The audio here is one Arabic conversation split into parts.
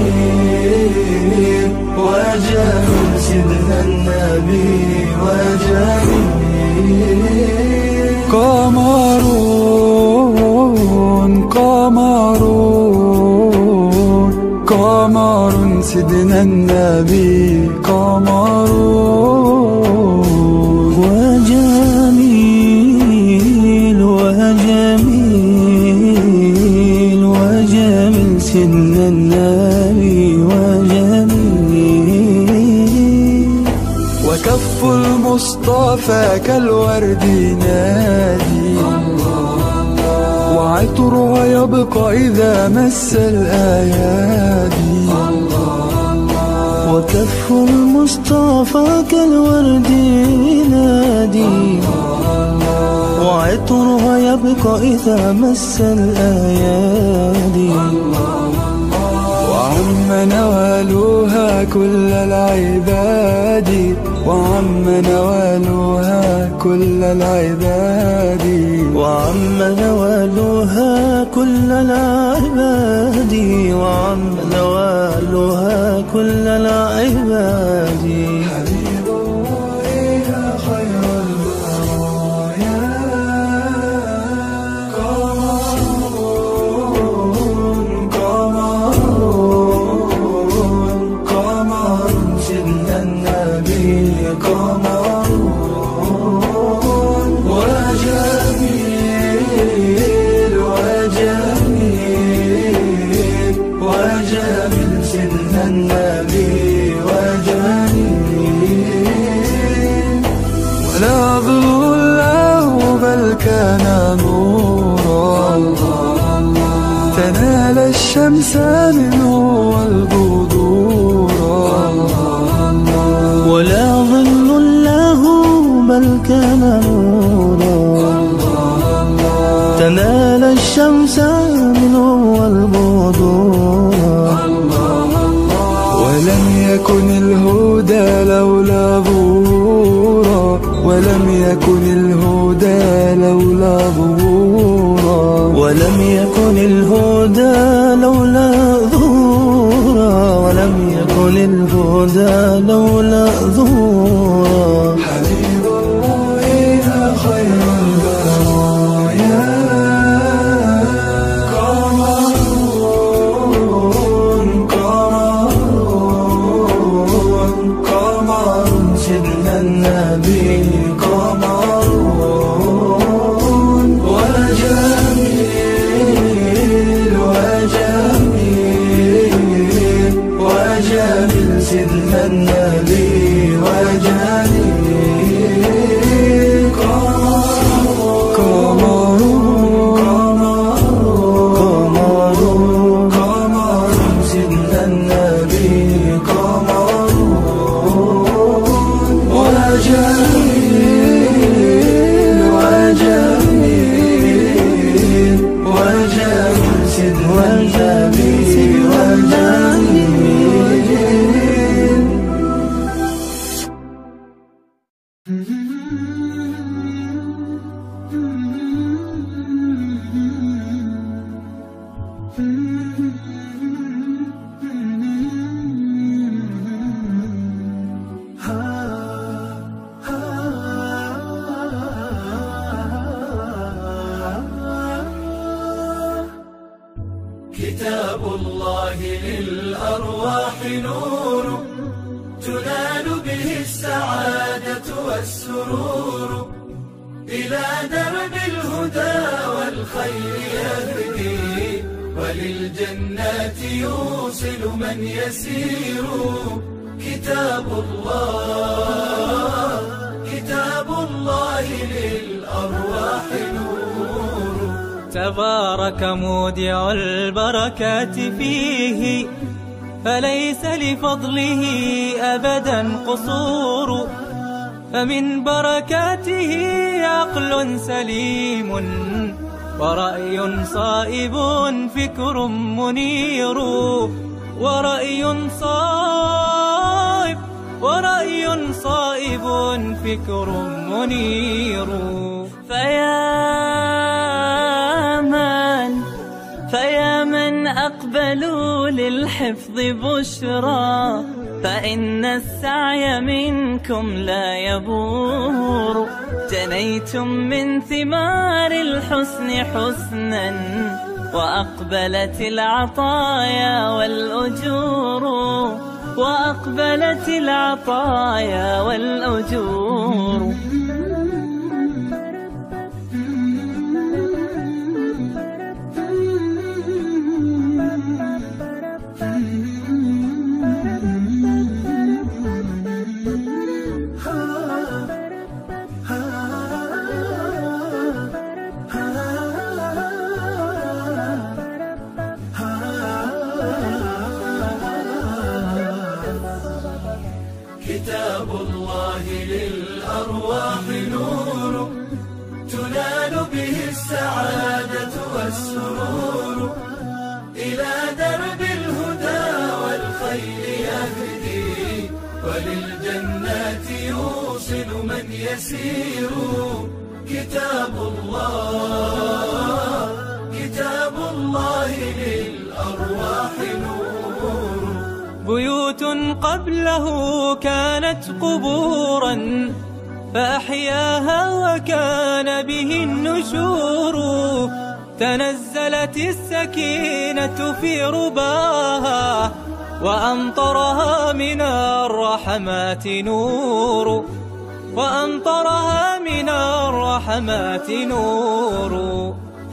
وجميل وجميل سيدنا النبي وجميل. قمرون قمرون قمرون سيدنا النبي قمرون. وجميل وجميل وجميل سيدنا النبي وجميل. وكف المصطفى كالورد نادي وعطرها يبقى إذا مس الأيادي. وكف المصطفى كالورد نادي وعطرها يبقى إذا مس الأيادي. وعم نوالها كل العباد وعم نوالها كل العباد. وعم نوالها كل العباد وعم نوالها كل العباد. حبيب الله يا خير البرايا قمرون قمرون قمرون سيدنا النبي قمرون. وجميل وجميل وجميل سيدنا النبي وجميل. ولا ظل له بل كان نورا تنال الشمس منه والبدورا. ولا ظل له بل كان نورا تنال الشمس منه والبدورا. ولم يكن الهدى لولا ظهورا ولم يكن الهدى لولا ظهورا. ولم يكن الهدى لولا ظهورا ولم يكن الهدى لولا ظهورا. حبيب الله يا خير البرايا قمرون قمرون قمرون سيدنا النبي قمرون. وجميل وجميل وجميل سيدنا النبي وجميل. قمرون قمرون قمرون سيدنا النبي قمرون. وجميل وجميل وجميل سيدنا النبي وجميل. كتاب الله للأرواح نور تنال به السعادة والسرور. إلى درب الهدى والخير يهدي وللجنات يوصل من يسير. كتاب الله للأرواح نور. تبارك مودع البركات فيه فليس لفضله أبدا قصور. فمن بركاته عقل سليم ورأي صائب فكر منير. ورأي صائب فكر منير. فيا من فيا من أقبلوا للحفظ بشرى، فإن السعي منكم لا يبور. جنيتم من ثمار الحسن حسنا، وأقبلت العطايا والأجور، وأقبلت العطايا والأجور. كتاب الله للأرواح نور، تنال به السعادة والسرور. إلى درب الهدى والخير يهدي، وللجنات يوصل من يسير. كتاب الله للأرواح نور. بيوت قبله كانت قبورا، فأحياها وكان به النشور. تنزلت السكينة في رباها، وأمطرها من الرحمات نور، وأمطرها من الرحمات نور.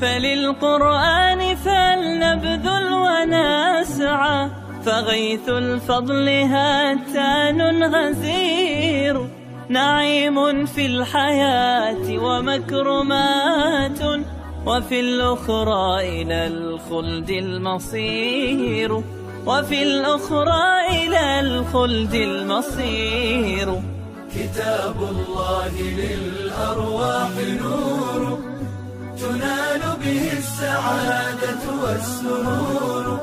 فللقرآن فلنبذل ونسعى، فغيث الفضل هاتان غزير. نعيم في الحياة ومكرمات، وفي الأخرى إلى الخلد المصير، وفي الأخرى إلى الخلد المصير. كتاب الله للأرواح نور، تنال به السعادة والسرور.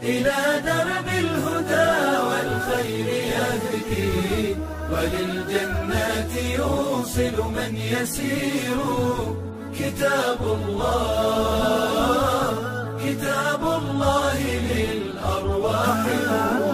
إلى درب الهدى والخير يهدي، وللجنات يوصل من يسير. كتاب الله للأرواح نور.